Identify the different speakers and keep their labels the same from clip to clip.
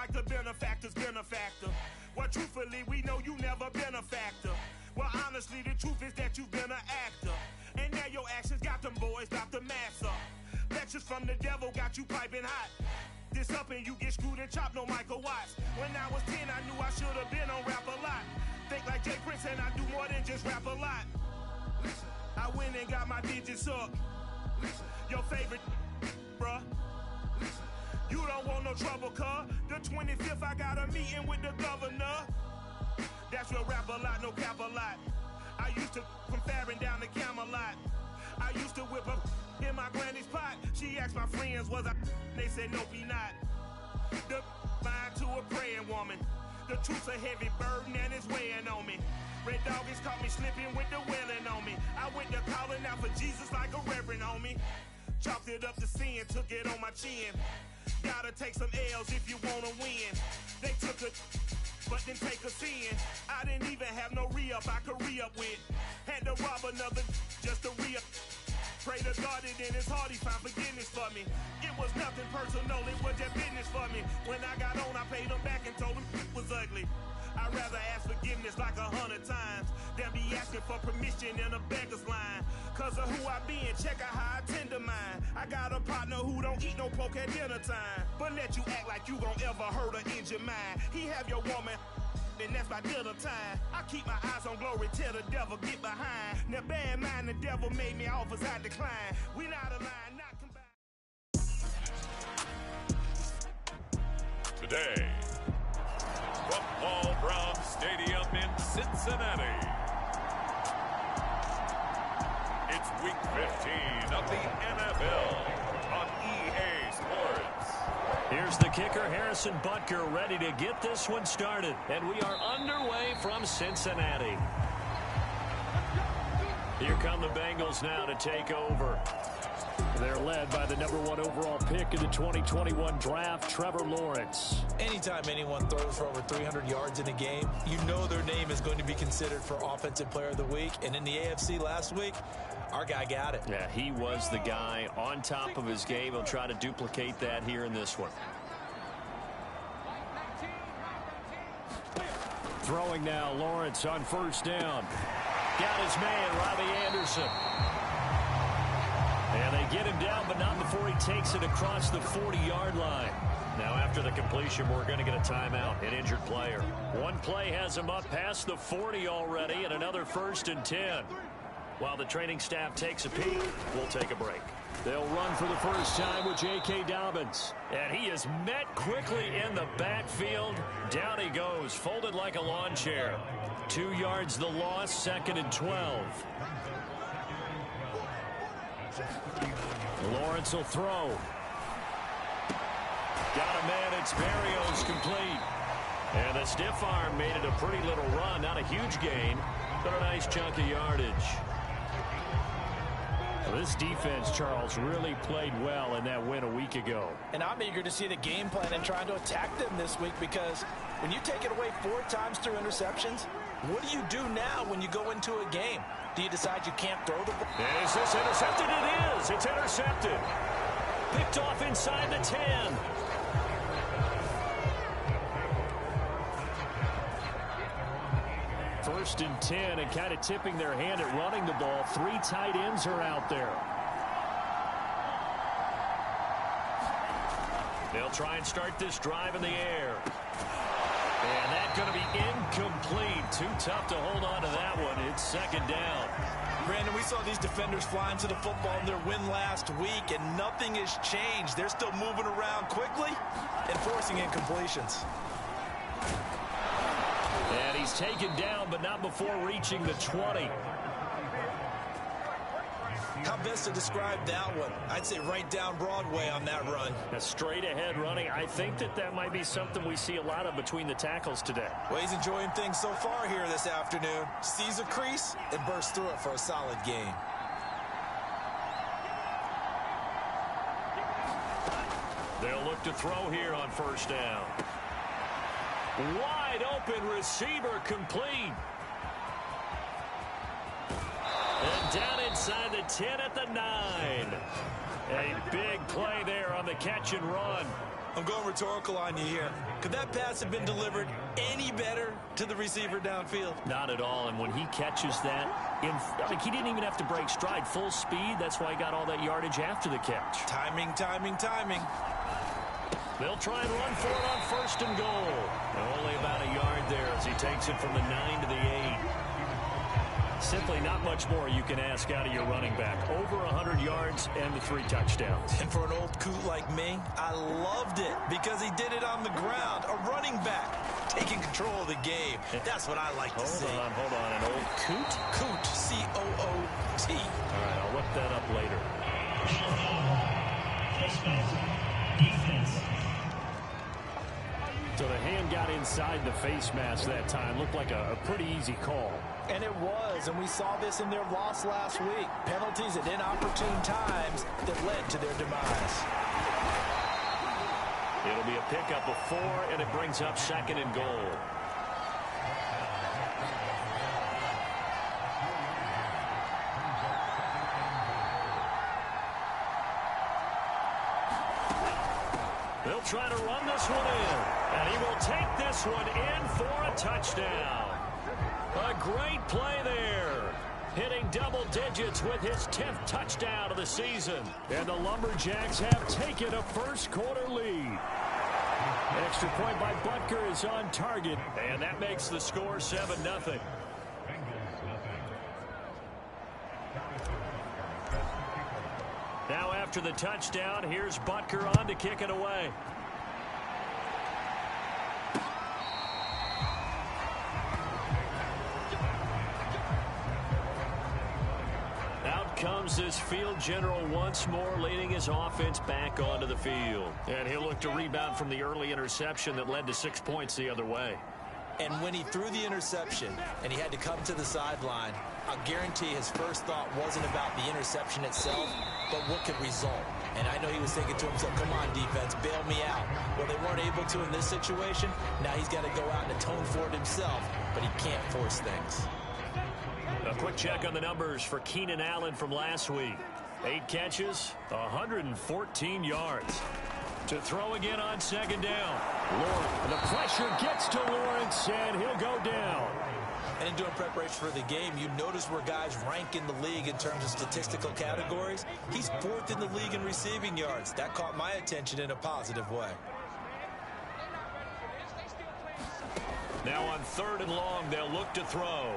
Speaker 1: like the benefactor's benefactor. Well, truthfully, we know you never been a factor. Well, honestly, the truth is that you've been an actor. And now your actions got them boys about to mass up. Lectures from the devil got you piping hot. This up and you get screwed and chopped, no Michael Watts. When I was 10, I knew I should have been on rap a lot. Think like Jay Prince and I do more than just rap a lot. I went and got my digits up. Your favorite, bruh. You don't want no trouble, cuz. The 25th, I got a meeting with the governor. That's real rap a lot, no cap a lot. I used to from Farron down to Camelot. I used to whip up in my granny's pot. She asked my friends, was I? They said, nope, he not. The mind to a praying woman. The truth's a heavy burden and it's weighing on me. Red doggies caught me slipping with the wailing on me. I went to calling out for Jesus like a reverend on me. Chalked it up to sin, took it on my chin. Gotta take some L's if you wanna win. They took a but didn't take a sin. I didn't even have no re-up I could re-up with. Had to rob another just to re-up. Pray to God that in his heart he found forgiveness for me. It was nothing personal, it was just business for me. When I got on, I paid him back and told him it was ugly. I'd rather ask forgiveness like 100 times than be asking for permission in a beggar's line. Cause of who I be and check out how I tend to mine. I got a partner who don't eat no pork at dinner time, but let you act like you gon' ever hurt or injure mine. He have your woman, and that's by dinner time. I keep my eyes on glory till the devil get behind. Now bear in mind the devil made me offers I decline. We not aligned, not combined.
Speaker 2: Today, from Paul Brown Stadium in Cincinnati, it's Week 15 of the NFL on EA Sports.
Speaker 3: Here's the kicker, Harrison Butker, ready to get this one started. And we are underway from Cincinnati. Here come the Bengals now to take over. They're led by the #1 overall pick in the 2021 draft, Trevor Lawrence.
Speaker 4: Anytime anyone throws for over 300 yards in a game, you know their name is going to be considered for Offensive Player of the Week. And in the AFC last week, our guy got it.
Speaker 3: Yeah, he was the guy on top of his game. He'll try to duplicate that here in this one. Throwing now, Lawrence on first down. Got his man, Robbie Anderson. And they get him down, but not before he takes it across the 40-yard line. Now, after the completion, we're going to get a timeout, an injured player. One play has him up past the 40 already, and another 1st and 10. While the training staff takes a peek, we'll take a break. They'll run for the first time with J.K. Dobbins. And he is met quickly in the backfield. Down he goes, folded like a lawn chair. 2 yards the loss, 2nd and 12. Lawrence will throw. Got a man, it's Berrios, complete. And the stiff arm made it a pretty little run. Not a huge gain, but a nice chunk of yardage. Well, this defense, Charles, really played well in that win a week ago.
Speaker 4: And I'm eager to see the game plan and trying to attack them this week, because when you take it away 4 times through interceptions, what do you do now when you go into a game? Do you decide you can't throw the ball?
Speaker 3: Is this intercepted? It is. It's intercepted. Picked off inside the 10. First and 10, and kind of tipping their hand at running the ball. 3 tight ends are out there. They'll try and start this drive in the air. And that's going to be incomplete. Too tough to hold on to that one. It's 2nd down.
Speaker 4: Brandon, we saw these defenders flying to the football in their win last week, and nothing has changed. They're still moving around quickly and forcing incompletions.
Speaker 3: And he's taken down, but not before reaching the 20.
Speaker 4: How best to describe that one? I'd say right down Broadway on that run.
Speaker 3: A straight ahead running. I think that might be something we see a lot of between the tackles today.
Speaker 4: Well, he's enjoying things so far here this afternoon. Sees a crease and bursts through it for a solid gain.
Speaker 3: They'll look to throw here on first down. Wide open receiver, complete. And down inside the 10 at the 9. A big play there on the catch and run.
Speaker 4: I'm going rhetorical on you here. Could that pass have been delivered any better to the receiver downfield?
Speaker 3: Not at all, and when he catches that, he didn't even have to break stride. Full speed, that's why he got all that yardage after the catch.
Speaker 4: Timing, timing, timing.
Speaker 3: They'll try and run for it on 1st and goal. Only about a yard there as he takes it from the 9 to the 8. Simply not much more you can ask out of your running back. Over 100 yards and the 3 touchdowns.
Speaker 4: And for an old coot like me, I loved it because he did it on the ground. A running back taking control of the game. That's what I like to see.
Speaker 3: Hold on. An old coot?
Speaker 4: Coot, C-O-O-T.
Speaker 3: All right, I'll look that up later. So the hand got inside the face mask that time. Looked like a pretty easy call.
Speaker 4: And it was, and we saw this in their loss last week. Penalties at inopportune times that led to their demise.
Speaker 3: It'll be a pickup of 4, and it brings up 2nd and goal. They'll try to run this one in, and he will take this one in for a touchdown. A great play there. Hitting double digits with his 10th touchdown of the season. And the Lumberjacks have taken a first-quarter lead. Extra point by Butker is on target, and that makes the score 7-0. Now after the touchdown, here's Butker on to kick it away. Comes this field general once more, leading his offense back onto the field. And he'll look to rebound from the early interception that led to 6 points the other way.
Speaker 4: And when he threw the interception and he had to come to the sideline, I'll guarantee his first thought wasn't about the interception itself, but what could result. And I know he was thinking to himself, come on, defense, bail me out. Well, they weren't able to in this situation. Now he's got to go out and atone for it himself, but he can't force things.
Speaker 3: A quick check on the numbers for Keenan Allen from last week. 8 catches, 114 yards. To throw again on 2nd down. The pressure gets to Lawrence, and he'll go down.
Speaker 4: And in doing preparation for the game, you notice where guys rank in the league in terms of statistical categories. He's 4th in the league in receiving yards. That caught my attention in a positive way.
Speaker 3: Now on 3rd and long, they'll look to throw.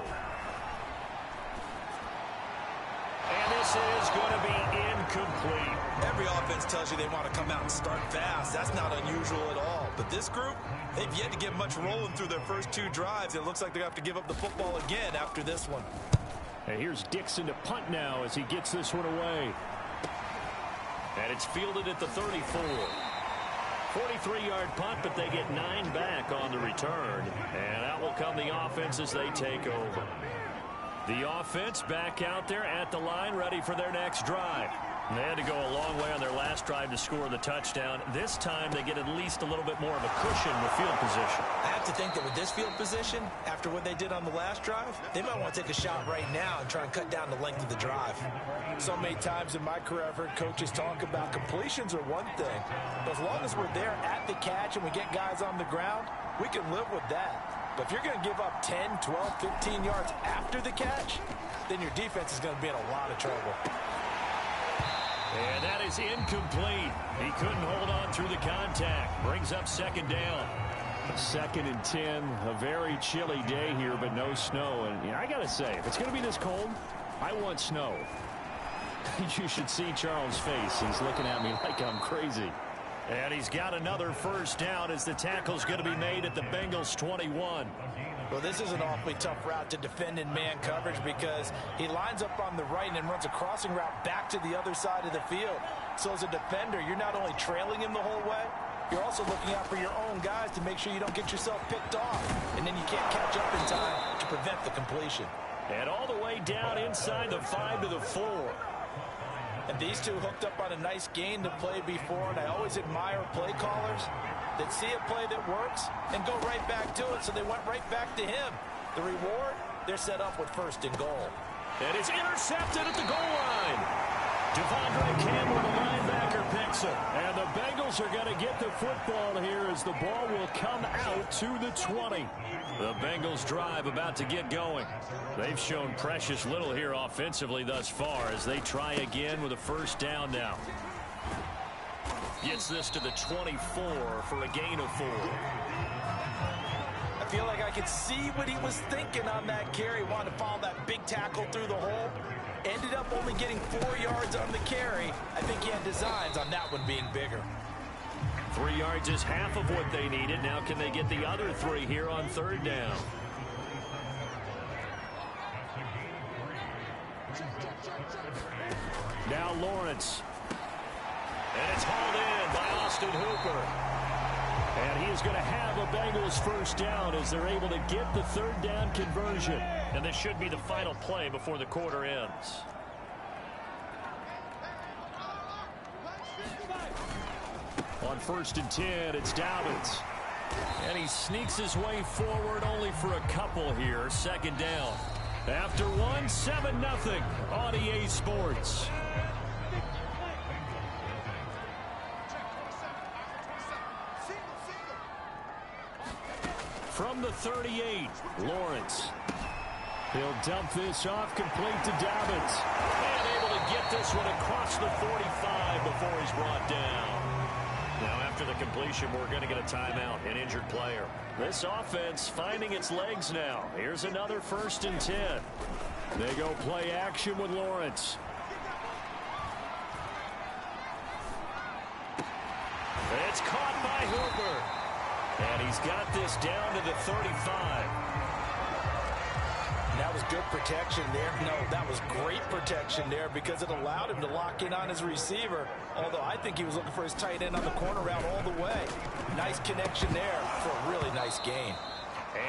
Speaker 3: And this is going to be incomplete.
Speaker 4: Every offense tells you they want to come out and start fast. That's not unusual at all. But this group, they've yet to get much rolling through their first 2 drives. It looks like they have to give up the football again after this one.
Speaker 3: And here's Dixon to punt now as he gets this one away. And it's fielded at the 34. 43-yard punt, but they get 9 back on the return. And out will come the offense as they take over. The offense back out there at the line, ready for their next drive. They had to go a long way on their last drive to score the touchdown. This time they get at least a little bit more of a cushion with field position.
Speaker 4: I have to think that with this field position, after what they did on the last drive, they might want to take a shot right now and try and cut down the length of the drive. So many times in my career I've heard coaches talk about completions are one thing, but as long as we're there at the catch and we get guys on the ground, we can live with that. But if you're going to give up 10, 12, 15 yards after the catch, then your defense is going to be in a lot of trouble.
Speaker 3: And that is incomplete. He couldn't hold on through the contact. Brings up 2nd down. 2nd and 10. A very chilly day here, but no snow. And I got to say, if it's going to be this cold, I want snow. You should see Charles' face. He's looking at me like I'm crazy. And he's got another 1st down as the tackle's going to be made at the Bengals 21.
Speaker 4: Well, this is an awfully tough route to defend in man coverage because he lines up on the right and then runs a crossing route back to the other side of the field. So as a defender, you're not only trailing him the whole way, you're also looking out for your own guys to make sure you don't get yourself picked off. And then you can't catch up in time to prevent the completion.
Speaker 3: And all the way down inside the 5 to the 4.
Speaker 4: And these two hooked up on a nice gain to play before, and I always admire play callers that see a play that works and go right back to it, so they went right back to him. The reward, they're set up with 1st and goal.
Speaker 3: And it's intercepted at the goal line. Devondre Campbell, the linebacker, picks it. And the Bengals are going to get the football here as the ball will come out to the 20. The Bengals drive about to get going. They've shown precious little here offensively thus far as they try again with a first down now. Gets this to the 24 for a gain of 4.
Speaker 4: I feel like I could see what he was thinking on that carry. Wanted to follow that big tackle through the hole. Ended up only getting 4 yards on the carry. I think he had designs on that one being bigger.
Speaker 3: 3 yards is half of what they needed. Now can they get the other 3 here on third down? Now Lawrence. And it's hauled in by Austin Hooper. And he is going to have a Bengals first down as they're able to get the third down conversion. And this should be the final play before the quarter ends. On 1st and 10, it's Dobbins. And he sneaks his way forward only for a couple here. Second down. After one, 7-0 on EA Sports. From the 38, Lawrence. He'll dump this off complete to Dobbins. And able to get this one across the 45 before he's brought down. Now after the completion, we're going to get a timeout, an injured player. This offense finding its legs now. Here's another 1st and 10. They go play action with Lawrence. It's caught by Hooper. And he's got this down to the 35.
Speaker 4: That was good protection there. No, that was great protection there because it allowed him to lock in on his receiver. Although I think he was looking for his tight end on the corner route all the way. Nice connection there for a really nice gain.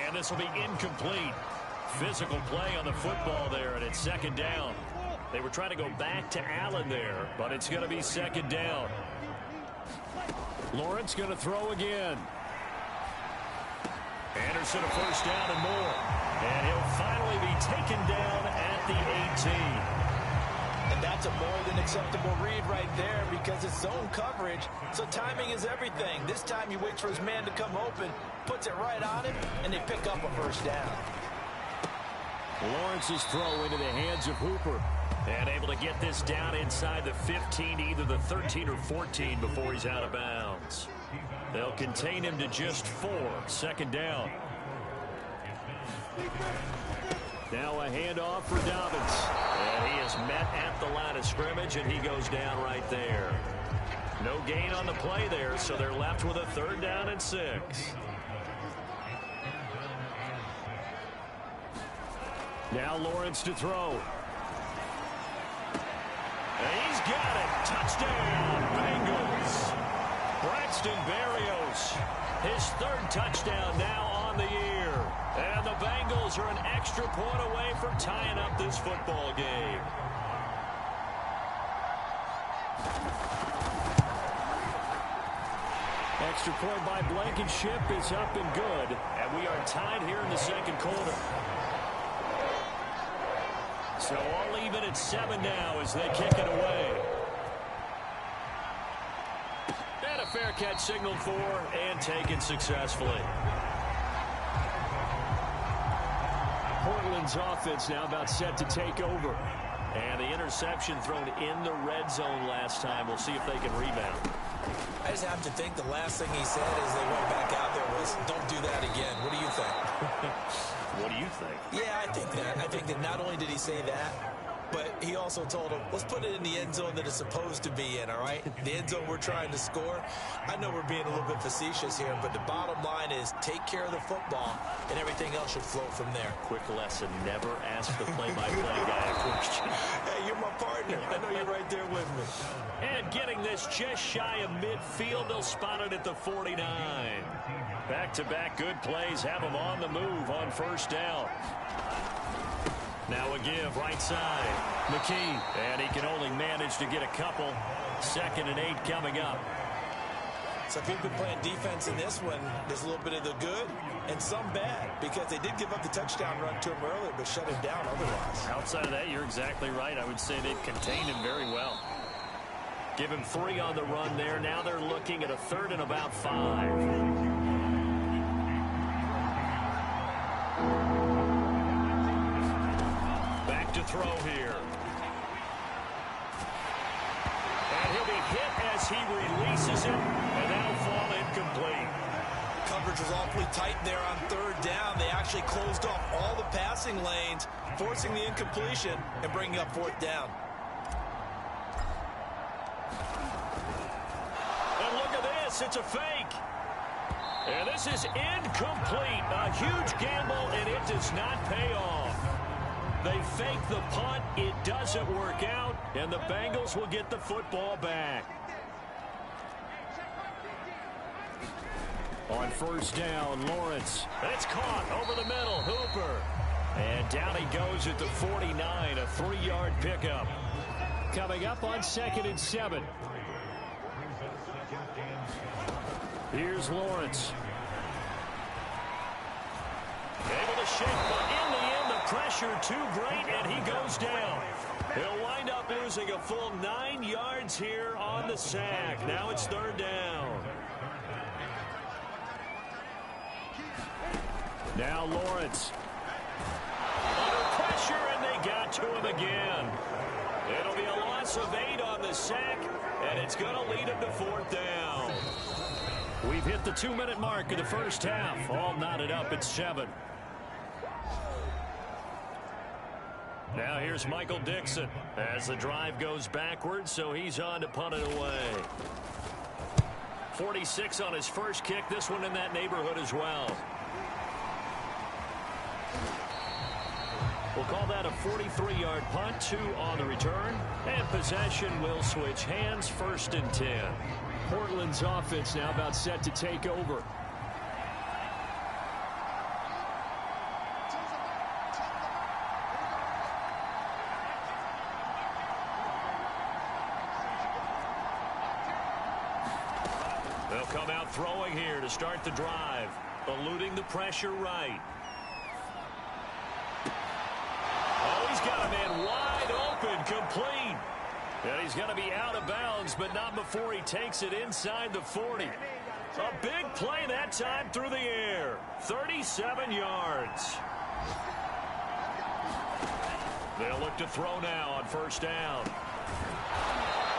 Speaker 3: And this will be incomplete. Physical play on the football there, and it's second down. They were trying to go back to Allen there, but it's going to be second down. Lawrence going to throw again. Anderson a first down and more. And he'll finally be taken down at the 18.
Speaker 4: And that's a more than acceptable read right there because it's zone coverage. So timing is everything. This time he waits for his man to come open, puts it right on him, and they pick up a first down.
Speaker 3: Lawrence's throw into the hands of Hooper. And able to get this down inside the 15, either the 13 or 14 before he's out of bounds. They'll contain him to just 4. Second down. Now a handoff for Dobbins. And he is met at the line of scrimmage, and he goes down right there. No gain on the play there, so they're left with a 3rd down and 6. Now Lawrence to throw. And he's got it. Touchdown, Bengals. Braxton Berrios, his 3rd touchdown now on the year. And the Bengals are an extra point away from tying up this football game. Extra point by Blankenship is up and good. And we are tied here in the second quarter. So all even at 7 now as they kick it away. And a fair catch signaled for and taken successfully. Portland's offense now about set to take over. And the interception thrown in the red zone last time. We'll see if they can rebound.
Speaker 4: I just have to think the last thing he said as they went back out there was, don't do that again. What do you think?
Speaker 3: What do you think?
Speaker 4: Yeah, I think that. I think that not only did he say that, but he also told him, let's put it in the end zone that it's supposed to be in, all right? The end zone we're trying to score. I know we're being a little bit facetious here, but the bottom line is take care of the football, and everything else should flow from there.
Speaker 3: Quick lesson, never ask the play-by-play guy a question.
Speaker 4: Hey, you're my partner. I know you're right there with me.
Speaker 3: And getting this just shy of midfield, they'll spot it at the 49. Back-to-back good plays have them on the move on first down. Now a give right side. McKee. And he can only manage to get a couple. 2nd and 8 coming up.
Speaker 4: Some people have been playing defense in this one. There's a little bit of the good and some bad because they did give up the touchdown run to him earlier but shut him down otherwise.
Speaker 3: Outside of that, you're exactly right. I would say they've contained him very well. Give him 3 on the run there. Now they're looking at a 3rd and about 5. Back to throw here. And he'll be hit as he releases it, and that'll fall incomplete.
Speaker 4: Coverage was awfully tight there on 3rd down. They actually closed off all the passing lanes, forcing the incompletion and bringing up 4th down.
Speaker 3: And look at this. It's a fake. And this is incomplete. A huge gamble, and it does not pay off. They fake the punt. It doesn't work out, and the Bengals will get the football back. On 1st down, Lawrence. It's caught over the middle. Hooper. And down he goes at the 49, a 3-yard pickup. Coming up on 2nd and 7. Here's Lawrence. Able to shake, but in the end, the pressure too great, and he goes down. He'll wind up losing a full 9 yards here on the sack. Now it's 3rd down. Now Lawrence. Under pressure, and they got to him again. It'll be a loss of 8 on the sack, and it's going to lead him to 4th down. We've hit the 2-minute mark of the first half. All knotted up at 7. Now here's Michael Dixon as the drive goes backwards, so he's on to punt it away. 46 on his first kick. This one in that neighborhood as well. We'll call that a 43-yard punt, 2 on the return, and possession will switch hands, 1st and 10. Portland's offense now about set to take over. They'll come out throwing here to start the drive, eluding the pressure right. Oh, he's got a man wide open, complete. And he's going to be out of bounds, but not before he takes it inside the 40. A big play that time through the air. 37 yards. They'll look to throw now on 1st down.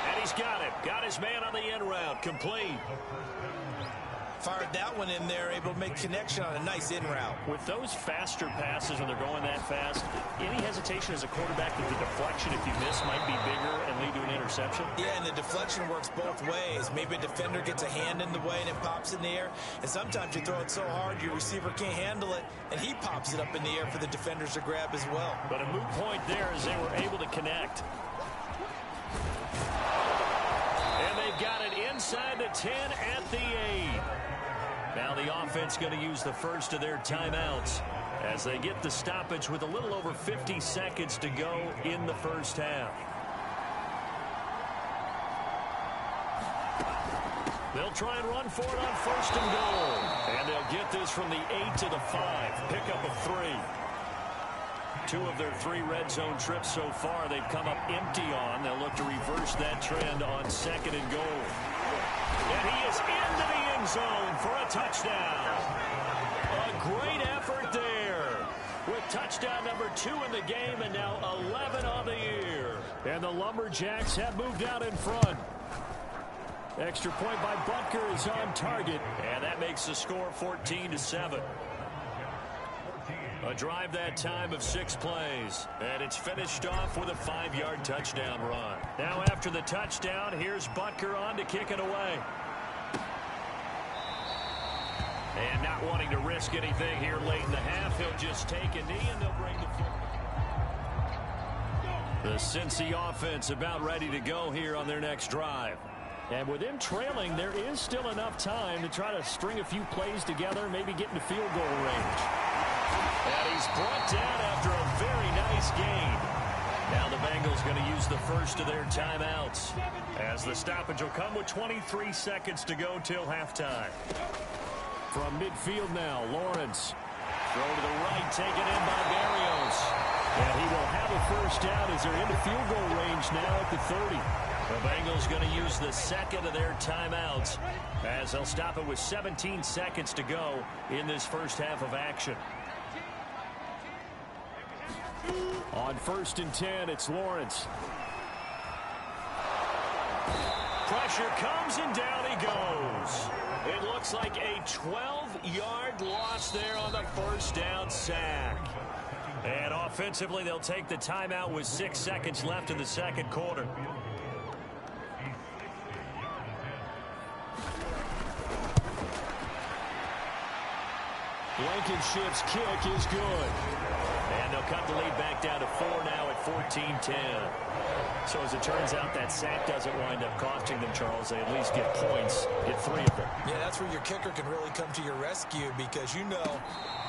Speaker 3: And he's got it. Got his man on the end route. Complete.
Speaker 4: Fired that one in there, able to make connection on a nice in route.
Speaker 3: With those faster passes when they're going that fast, any hesitation as a quarterback that the deflection, if you miss, might be bigger and lead to an interception?
Speaker 4: Yeah, and the deflection works both ways. Maybe a defender gets a hand in the way and it pops in the air. And sometimes you throw it so hard your receiver can't handle it, and he pops it up in the air for the defenders to grab as well.
Speaker 3: But a moot point there as they were able to connect. And they've got it inside the 10 at the 8. Now the offense going to use the first of their timeouts as they get the stoppage with a little over 50 seconds to go in the first half. They'll try and run for it on 1st and goal. And they'll get this from the 8 to the 5. Pickup of 3. 2 of their 3 red zone trips so far they've come up empty on. They'll look to reverse that trend on 2nd and goal. And he is into the end zone for a touchdown. A great effort there with touchdown number 2 in the game and now 11 on the year. And the Lumberjacks have moved out in front. Extra point by Butker is on target, and that makes the score 14-7. A drive that time of 6 plays, and it's finished off with a 5-yard touchdown run. Now after the touchdown, here's Butker on to kick it away. And not wanting to risk anything here late in the half, he'll just take a knee and they'll bring the football. The Cincy offense about ready to go here on their next drive. And with them trailing, there is still enough time to try to string a few plays together, maybe get into field goal range. And he's brought down after a very nice gain. Now the Bengals going to use the first of their timeouts as the stoppage will come with 23 seconds to go till halftime. From midfield now, Lawrence. Throw to the right, taken in by Barrios. And he will have a first down as they're into field goal range now at the 30. The Bengals going to use the second of their timeouts as they'll stop it with 17 seconds to go in this first half of action. On 1st and 10, it's Lawrence. Pressure comes and down he goes. It looks like a 12-yard loss there on the first down sack. And offensively, they'll take the timeout with 6 seconds left in the second quarter. Blankenship's kick is good. And they'll cut the lead back down to 4 now at 14-10. So as it turns out, that sack doesn't wind up costing them, Charles. They at least get points, get 3 of them.
Speaker 4: Yeah, that's where your kicker can really come to your rescue because, you know,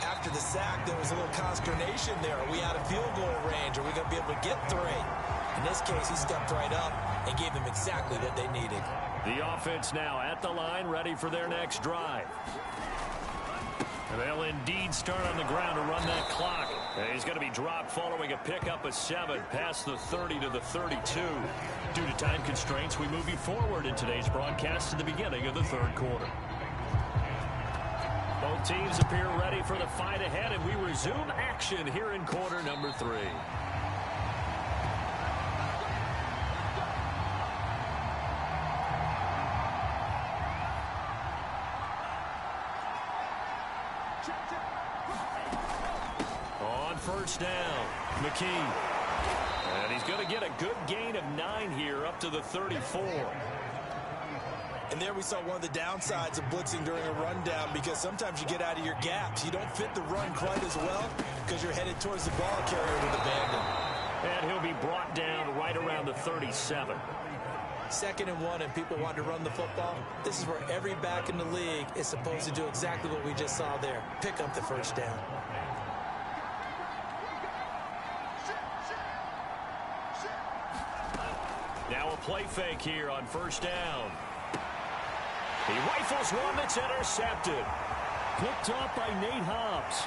Speaker 4: after the sack, there was a little consternation there. Are we out of field goal range? Are we going to be able to get 3? In this case, he stepped right up and gave them exactly what they needed.
Speaker 3: The offense now at the line, ready for their next drive. They'll indeed start on the ground to run that clock. He's going to be dropped following a pickup of 7 past the 30 to the 32. Due to time constraints, we move you forward in today's broadcast to the beginning of the third quarter. Both teams appear ready for the fight ahead, and we resume action here in quarter number 3. On first down, McKee. And he's going to get a good gain of 9 here up to the 34.
Speaker 4: And there we saw one of the downsides of blitzing during a rundown because sometimes you get out of your gaps. You don't fit the run quite as well because you're headed towards the ball carrier with abandon.
Speaker 3: And he'll be brought down right around the 37.
Speaker 4: 2nd and 1 and people want to run the football. This is where every back in the league is supposed to do exactly what we just saw there. Pick up the first down.
Speaker 3: Now a play fake here on first down. He rifles one that's intercepted. Picked off by Nate Hobbs.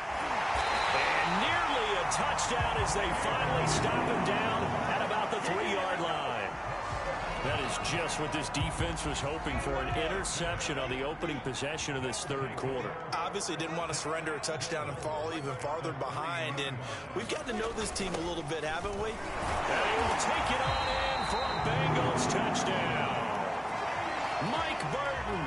Speaker 3: And nearly a touchdown as they finally stop him down at about the 3-yard line. That is just what this defense was hoping for, an interception on the opening possession of this third quarter.
Speaker 4: Obviously didn't want to surrender a touchdown and fall even farther behind, and we've got to know this team a little bit, haven't we?
Speaker 3: And he will take it on in for a Bengals touchdown. Mike Burton,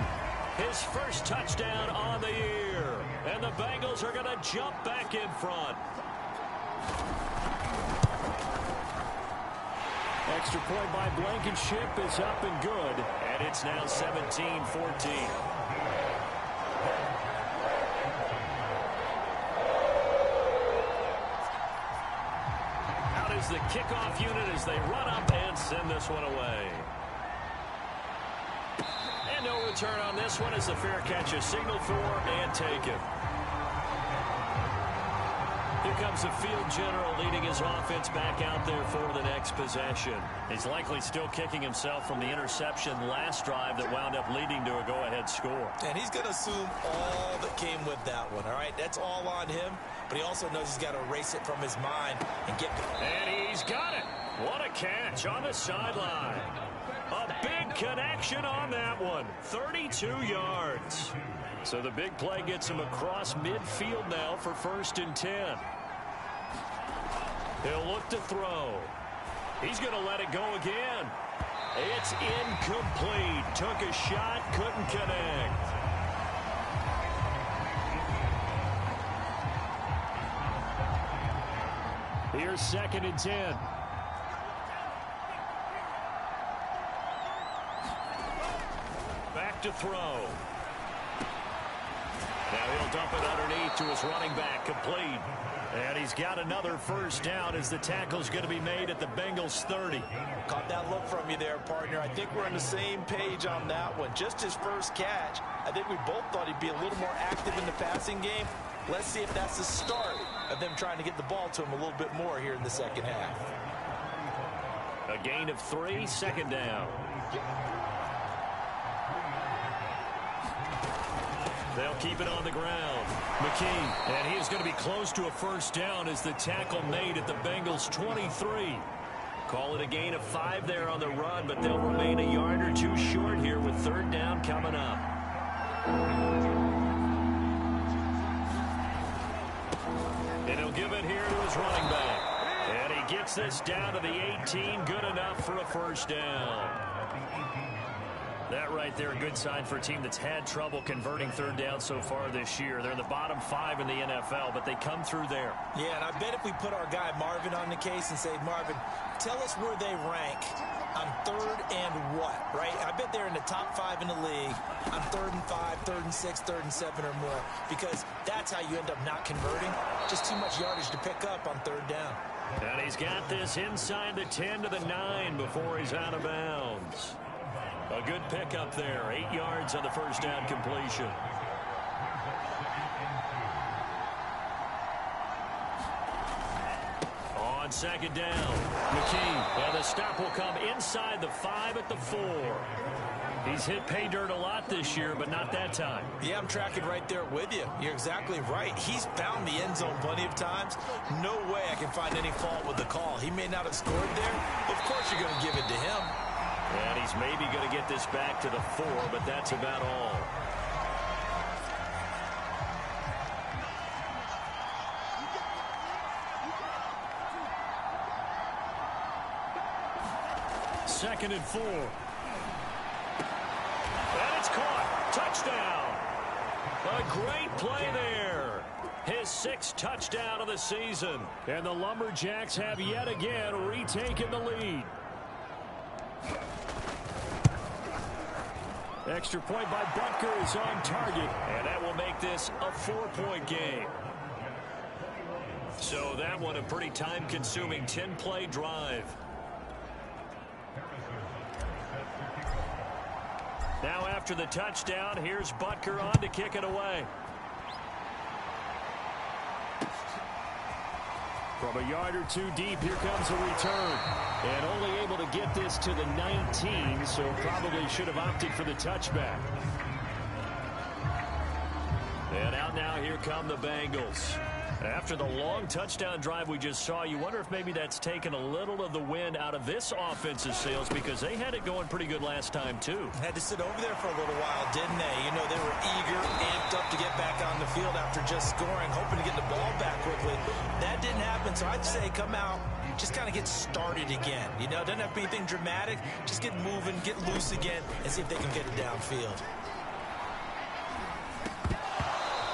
Speaker 3: his first touchdown on the year, and the Bengals are going to jump back in front. Extra point by Blankenship is up and good, and it's now 17-14. Out is the kickoff unit as they run up and send this one away. And no return on this one as the fair catch is signaled for and taken. Here comes the field general leading his offense back out there for the next possession. He's likely still kicking himself from the interception last drive that wound up leading to a go-ahead score.
Speaker 4: And he's going to assume all that came with that one, all right? That's all on him, but he also knows he's got to erase it from his mind and get going.
Speaker 3: And he's got it. What a catch on the sideline. A big connection on that one. 32 yards. So the big play gets him across midfield now for 1st and 10. He'll look to throw. He's going to let it go again. It's incomplete. Took a shot, couldn't connect. Here's 2nd and 10. Back to throw. Now he'll dump it underneath to his running back, complete. And he's got another first down as the tackle's going to be made at the Bengals 30.
Speaker 4: Caught that look from you there, partner. I think we're on the same page on that one. Just his first catch. I think we both thought he'd be a little more active in the passing game. Let's see if that's the start of them trying to get the ball to him a little bit more here in the second half.
Speaker 3: A gain of 3, 2nd down. They'll keep it on the ground. McKee, and he is going to be close to a first down as the tackle made at the Bengals 23. Call it a gain of 5 there on the run, but they'll remain a yard or two short here with third down coming up. And he'll give it here to his running back. And he gets this down to the 18, good enough for a first down. That right there, a good sign for a team that's had trouble converting third down so far this year. They're in the bottom 5 in the NFL, but they come through there.
Speaker 4: Yeah, and I bet if we put our guy Marvin on the case and say, Marvin, tell us where they rank on third and what, right? I bet they're in the top 5 in the league on 3rd and 5, 3rd and 6, 3rd and 7 or more, because that's how you end up not converting. Just too much yardage to pick up on third down.
Speaker 3: And he's got this inside the 10 to the 9 before he's out of bounds. A good pickup there, 8 yards on the first down completion. On second down, McKee, and the stop will come inside the 5 at the 4. He's hit pay dirt a lot this year, but not that time.
Speaker 4: Yeah, I'm tracking right there with you. You're exactly right. He's found the end zone plenty of times. No way I can find any fault with the call. He may not have scored there. Of course you're going to give it to him.
Speaker 3: And he's maybe going to get this back to the 4, but that's about all. Second and 4. And it's caught. Touchdown. A great play there. His 6th touchdown of the season. And the Lumberjacks have yet again retaken the lead. Extra point by Butker is on target, and that will make this a 4-point game. So that one a pretty time-consuming 10-play drive. Now after the touchdown, here's Butker on to kick it away. From a yard or two deep, here comes a return. And only able to get this to the 19, so probably should have opted for the touchback. And out now, here come the Bengals. After the long touchdown drive we just saw, you wonder if maybe that's taken a little of the wind out of this offensive sails, because they had it going pretty good last time, too.
Speaker 4: Had to sit over there for a little while, didn't they? You know, they were eager, amped up to get back on the field after just scoring, hoping to get the ball back quickly. That didn't happen, so I'd say come out, just kind of get started again. You know, doesn't have to be anything dramatic. Just get moving, get loose again, and see if they can get it downfield.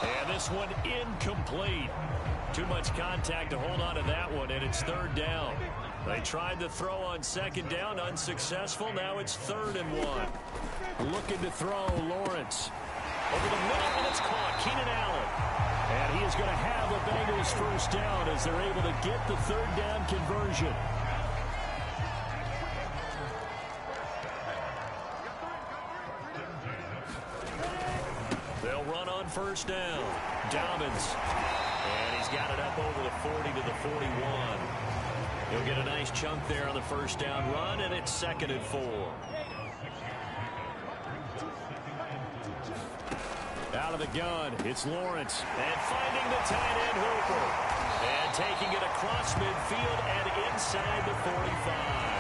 Speaker 3: And this one incomplete. Too much contact to hold on to that one, and it's third down. They tried to throw on second down, unsuccessful. Now it's 3rd and 1. Looking to throw, Lawrence. Over the middle, and it's caught. Keenan Allen. And he is going to have the Bengals first down as they're able to get the third down conversion. They'll run on first down. Dobbins. And he's got it up over the 40 to the 41. He'll get a nice chunk there on the first down run, and it's 2nd and 4. Out of the gun, it's Lawrence. And finding the tight end Hooper. And taking it across midfield and inside the 45.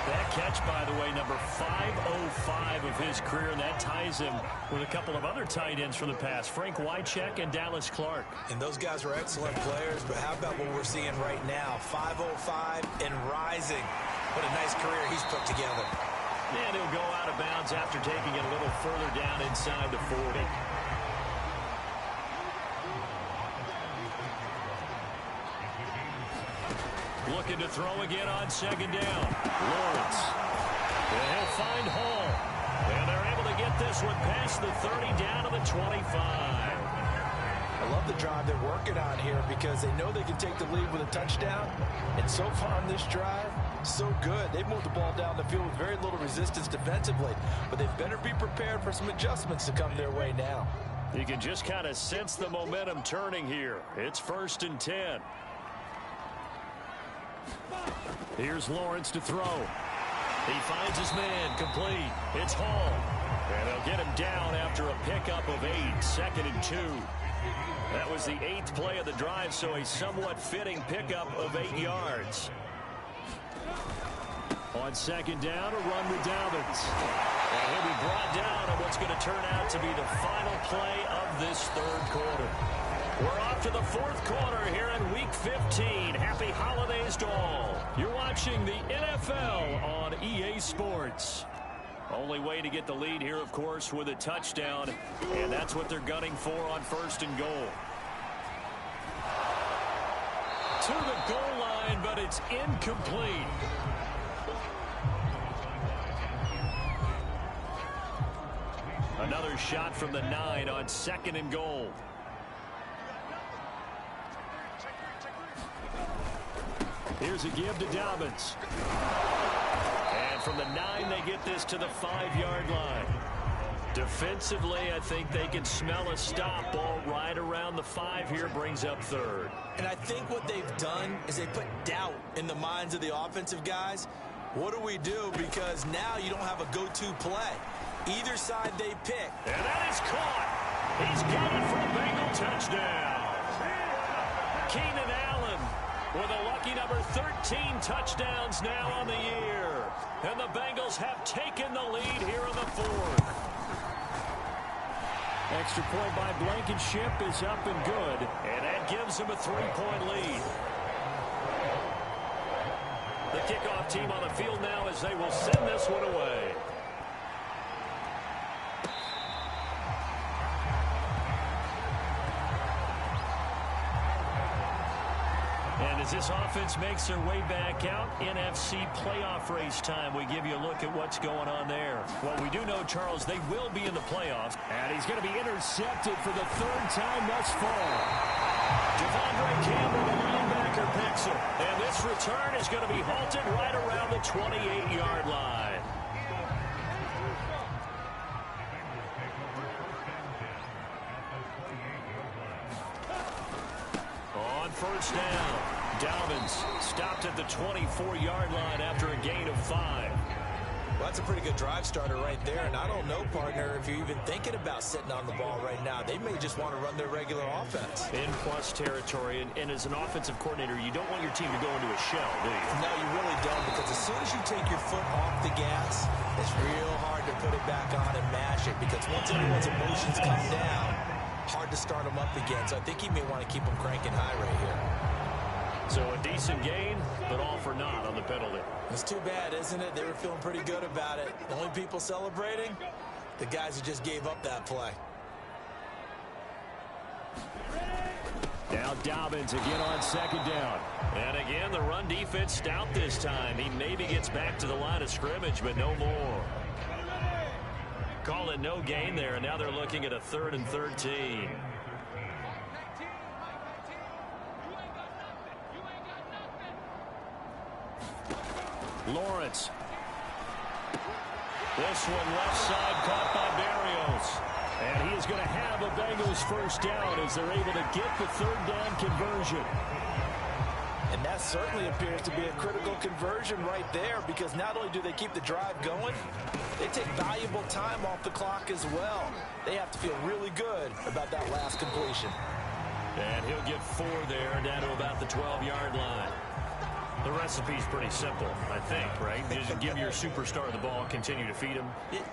Speaker 3: That catch, by the way, number 505 of his career, and that ties him with a couple of other tight ends from the past, Frank Wycheck and Dallas Clark.
Speaker 4: And those guys are excellent players, but how about what we're seeing right now? 505 and rising. What a nice career he's put together.
Speaker 3: And he'll go out of bounds after taking it a little further down inside the 40. Looking to throw again on second down. Lawrence. And he'll find Hall. And they're able to get this one past the 30 down to the 25.
Speaker 4: I love the drive they're working on here because they know they can take the lead with a touchdown. And so far on this drive, so good. They've moved the ball down the field with very little resistance defensively. But they better be prepared for some adjustments to come their way now.
Speaker 3: You can just kind of sense the momentum turning here. It's 1st and 10. Here's Lawrence to throw. He finds his man, complete. It's Hall. And they'll get him down after a pickup of 8, 2nd and 2. That was the 8th play of the drive, so a somewhat fitting pickup of 8 yards. On second down, a run with Dobbins. And he'll be brought down on what's going to turn out to be the final play of this third quarter. We're off to the fourth quarter here in Week 15. Happy holidays to all. You're watching the NFL on EA Sports. Only way to get the lead here, of course, with a touchdown. And that's what they're gunning for on first and goal. To the goal line, but it's incomplete. Another shot from the 9 on second and goal. Here's a give to Dobbins. And from the 9, they get this to the 5-yard line. Defensively, I think they can smell a stop. Ball right around the 5 here, brings up third.
Speaker 4: And I think what they've done is they put doubt in the minds of the offensive guys. What do we do? Because now you don't have a go-to play. Either side they pick.
Speaker 3: And that is caught. He's got it for a Bengal touchdown. Keenan Allen with a lucky number 13 touchdowns now on the year. And the Bengals have taken the lead here in the fourth. Extra point by Blankenship is up and good. And that gives them a 3-point lead. The kickoff team on the field now as they will send this one away. And as this offense makes their way back out, NFC playoff race time, we give you a look at what's going on there. Well, we do know, Charles, they will be in the playoffs. And he's going to be intercepted for the third time thus far. Devondre Campbell, the linebacker, picks it. And this return is going to be halted right around the 28-yard line. On first down, Dobbins stopped at the 24-yard line after a gain of 5.
Speaker 4: Well, that's a pretty good drive starter right there. And I don't know, partner, if you're even thinking about sitting on the ball right now. They may just want to run their regular offense.
Speaker 3: In plus territory, and as an offensive coordinator, you don't want your team to go into a shell, do you?
Speaker 4: No, you really don't, because as soon as you take your foot off the gas, it's real hard to put it back on and mash it, because once everyone's emotions come down, hard to start them up again. So I think he may want to keep them cranking high right here.
Speaker 3: So a decent gain, but all for naught on the penalty.
Speaker 4: It's too bad, isn't it? They were feeling pretty good about it. The only people celebrating, the guys who just gave up that play.
Speaker 3: Now Dobbins again on second down. And again, the run defense stout this time. He maybe gets back to the line of scrimmage, but no more. Call it no gain there, and now they're looking at a 3rd and 13. Lawrence. This one left side caught by Barrios. And he is going to have a Bengals first down as they're able to get the 3rd down conversion.
Speaker 4: And that certainly appears to be a critical conversion right there, because not only do they keep the drive going, they take valuable time off the clock as well. They have to feel really good about that last completion.
Speaker 3: And he'll get 4 there, down to about the 12-yard line. The recipe's pretty simple, I think, right? Just give your superstar the ball, continue to feed him.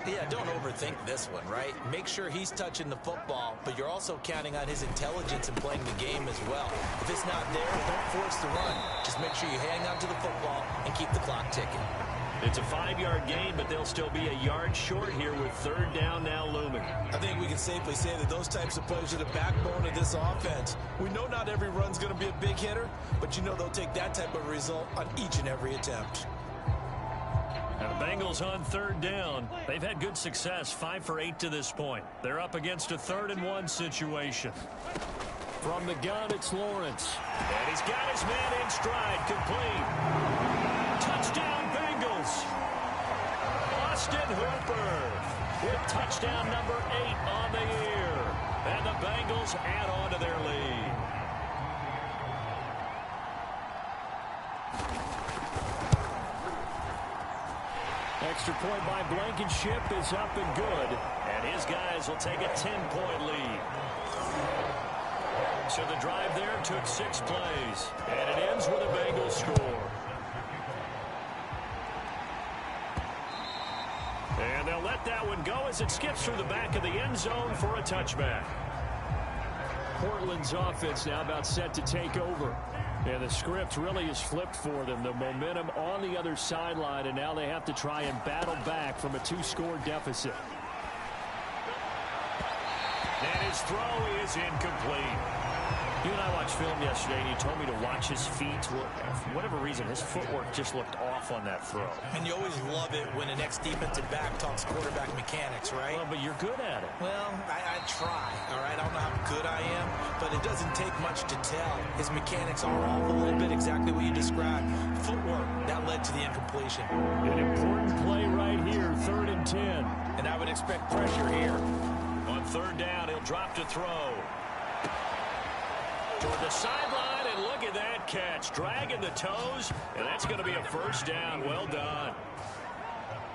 Speaker 4: Yeah, don't overthink this one, right? Make sure he's touching the football, but you're also counting on his intelligence in playing the game as well. If it's not there, don't force the run. Just make sure you hang on to the football and keep the clock ticking.
Speaker 3: It's a 5-yard gain, but they'll still be a yard short here with 3rd down now looming.
Speaker 4: I think we can safely say that those types of plays are the backbone of this offense. We know not every run's going to be a big hitter, but you know they'll take that type of result on each and every attempt.
Speaker 3: Now the Bengals on 3rd down. They've had good success, 5 for 8 to this point. They're up against a 3rd and 1 situation. From the gun, it's Lawrence. And he's got his man in stride, complete. Touchdown, Bengals. Austin Hooper with touchdown number 8 on the year. And the Bengals add on to their lead. Extra point by Blankenship is up and good. And his guys will take a 10-point lead. So the drive there took 6 plays. And it ends with a Bengals score. that one go as it skips through the back of the end zone for a touchback.
Speaker 5: Portland's offense now about set to take over. And the script really is flipped for them. The momentum on the other sideline, and now they have to try and battle back from a 2-score deficit.
Speaker 3: And his throw is incomplete. You and I watched film yesterday, and you told me to watch his feet. For whatever reason, his footwork just looked off on that throw.
Speaker 4: And you always love it when an ex-defensive back talks quarterback mechanics, right?
Speaker 3: Well, but you're good at it.
Speaker 4: Well, I try, all right? I don't know how good I am, but it doesn't take much to tell. His mechanics are off a little bit, exactly what you described. Footwork, that led to the incompletion.
Speaker 5: An important play right here, 3rd and 10.
Speaker 4: And I would expect pressure here.
Speaker 3: On 3rd down, he'll drop to throw. Toward the sideline, and look at that catch. Dragging the toes, and that's going to be a 1st down. Well done.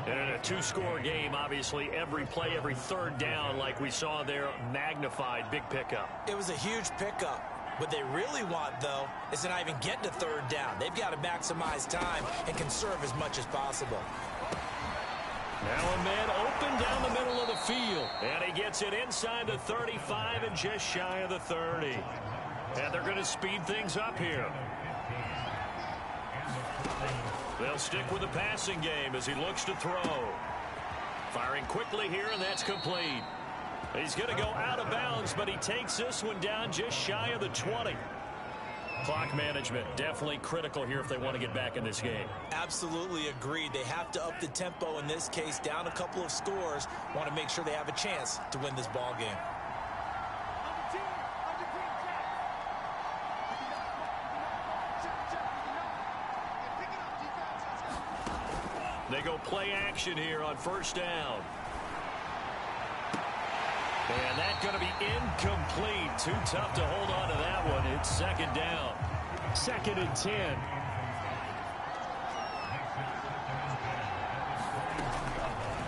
Speaker 3: And in a 2-score game, obviously, every play, every 3rd down, like we saw there, magnified. Big pickup.
Speaker 4: It was a huge pickup. What they really want, though, is to not even get to 3rd down. They've got to maximize time and conserve as much as possible.
Speaker 3: Now a man open down the middle of the field. And he gets it inside the 35 and just shy of the 30. And they're going to speed things up here. They'll stick with the passing game as he looks to throw. Firing quickly here, and that's complete. He's going to go out of bounds, but he takes this one down just shy of the 20. Clock management definitely critical here if they want to get back in this game.
Speaker 4: Absolutely agreed. They have to up the tempo in this case, down a couple of scores. Want to make sure they have a chance to win this ball game.
Speaker 3: They go play action here on 1st down. And that's going to be incomplete. Too tough to hold on to that one. It's 2nd down.
Speaker 5: 2nd and 10.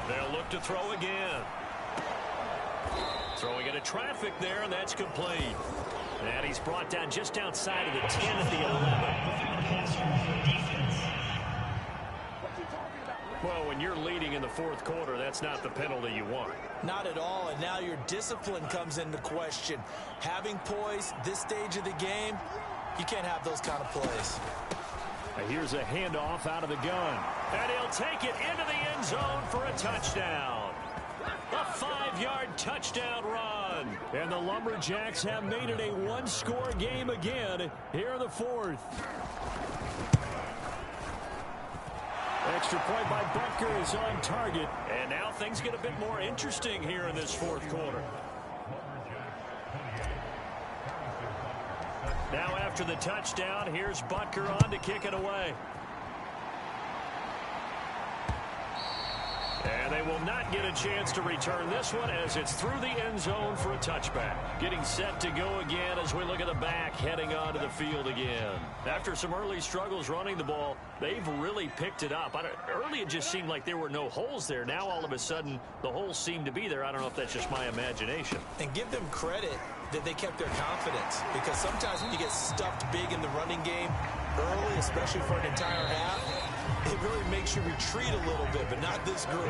Speaker 3: They'll look to throw again. Throwing into traffic there, and that's complete. And he's brought down just outside of the 10 at the 11. Well, when you're leading in the 4th quarter, that's not the penalty you want.
Speaker 4: Not at all, and now your discipline comes into question. Having poise this stage of the game, you can't have those kind of plays.
Speaker 5: Here's a handoff out of the gun.
Speaker 3: And he'll take it into the end zone for a touchdown. A 5-yard touchdown run.
Speaker 5: And the Lumberjacks have made it a 1-score game again here in the 4th. Extra point by Butker is on target.
Speaker 3: And now things get a bit more interesting here in this 4th quarter. Now after the touchdown, here's Butker on to kick it away. And they will not get a chance to return this one as it's through the end zone for a touchback. Getting set to go again as we look at the back heading onto the field again. After some early struggles running the ball, they've really picked it up. Early it just seemed like there were no holes there. Now all of a sudden the holes seem to be there. I don't know if that's just my imagination.
Speaker 4: And give them credit that they kept their confidence, because sometimes when you get stuffed big in the running game early, especially for an entire half, it really makes you retreat a little bit, but not this group.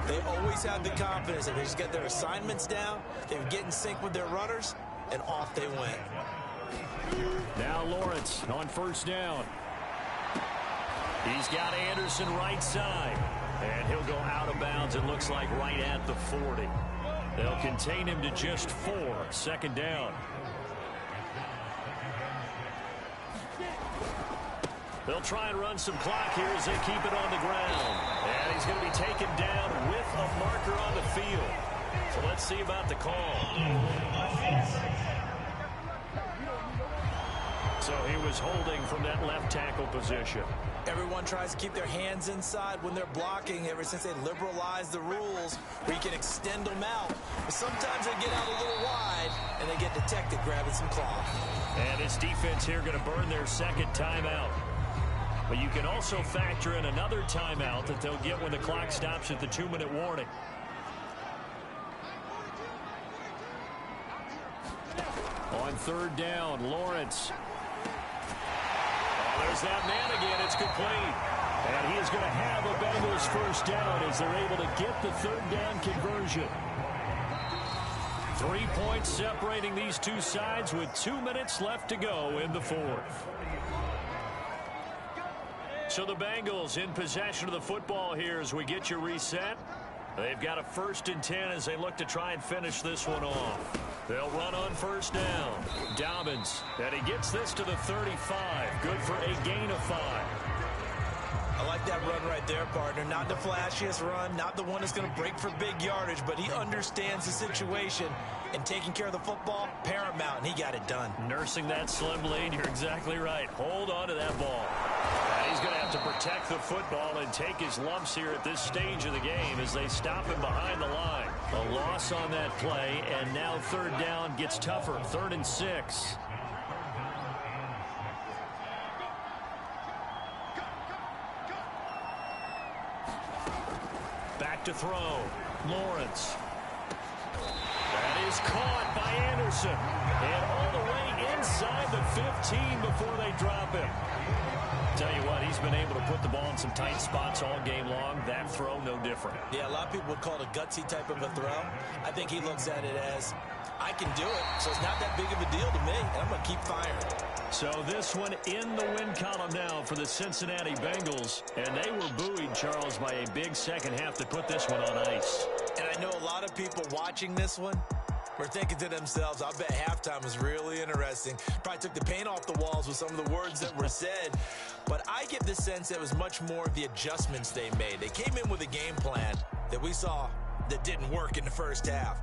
Speaker 4: They always had the confidence that they just get their assignments down, they would get in sync with their runners, and off they went.
Speaker 5: Now Lawrence on 1st down.
Speaker 3: He's got Anderson right side, and he'll go out of bounds, it looks like right at the 40. They'll contain him to just 4. 2nd down. They'll try and run some clock here as they keep it on the ground. And he's going to be taken down with a marker on the field. So let's see about the call. So he was holding from that left tackle position.
Speaker 4: Everyone tries to keep their hands inside when they're blocking ever since they liberalized the rules where you can extend them out. But sometimes they get out a little wide and they get detected grabbing some cloth.
Speaker 3: And his defense here going to burn their 2nd timeout. But you can also factor in another timeout that they'll get when the clock stops at the 2-minute warning.
Speaker 5: On 3rd down, Lawrence. There's that man again. It's complete. And he is going to have a Bengals first down as they're able to get the third down conversion. 3 points separating these two sides with 2 minutes left to go in the fourth. So the Bengals in possession of the football here as we get you reset. They've got a 1st and 10 as they look to try and finish this one off. They'll run on first down. Dobbins, and he gets this to the 35. Good for a gain of 5.
Speaker 4: I like that run right there, partner. Not the flashiest run, not the one that's going to break for big yardage, but he understands the situation, and taking care of the football, paramount, and he got it done.
Speaker 5: Nursing that slim lead, you're exactly right. Hold on to that ball. And he's going to have to protect the football and take his lumps here at this stage of the game as they stop him behind the line. A loss on that play, and now third down gets tougher. 3rd and 6. Back to throw. Lawrence. That is caught by Anderson. And all the way inside the 15 before they drop him. Tell you what, he's been able to put the ball in some tight spots all game long. That throw, no different.
Speaker 4: Yeah, a lot of people would call it a gutsy type of a throw. I think he looks at it as, I can do it, so it's not that big of a deal to me, and I'm going to keep firing.
Speaker 5: So this one in the win column now for the Cincinnati Bengals. And they were buoyed, Charles, by a big second half to put this one on ice.
Speaker 4: And I know a lot of people watching this one were thinking to themselves, I bet halftime was really interesting. Probably took the paint off the walls with some of the words that were said. But I get the sense that it was much more of the adjustments they made. They came in with a game plan that we saw that didn't work in the first half.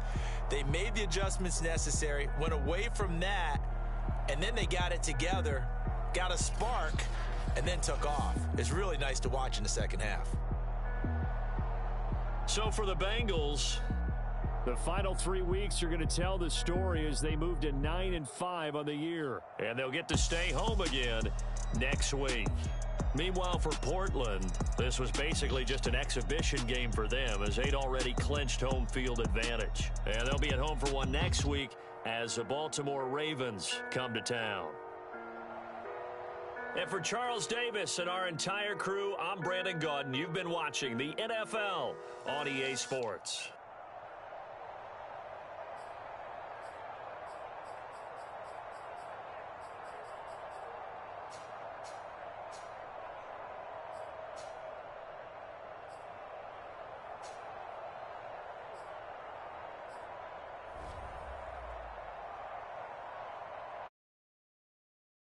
Speaker 4: They made the adjustments necessary, went away from that, and then they got it together, got a spark, and then took off. It's really nice to watch in the second half.
Speaker 5: So for the Bengals, the final 3 weeks are going to tell the story as they move to 9-5 on the year. And they'll get to stay home again next week. Meanwhile, for Portland, this was basically just an exhibition game for them as they'd already clinched home field advantage. And they'll be at home for one next week as the Baltimore Ravens come to town. And for Charles Davis and our entire crew, I'm Brandon Gaudin. You've been watching the NFL on EA Sports.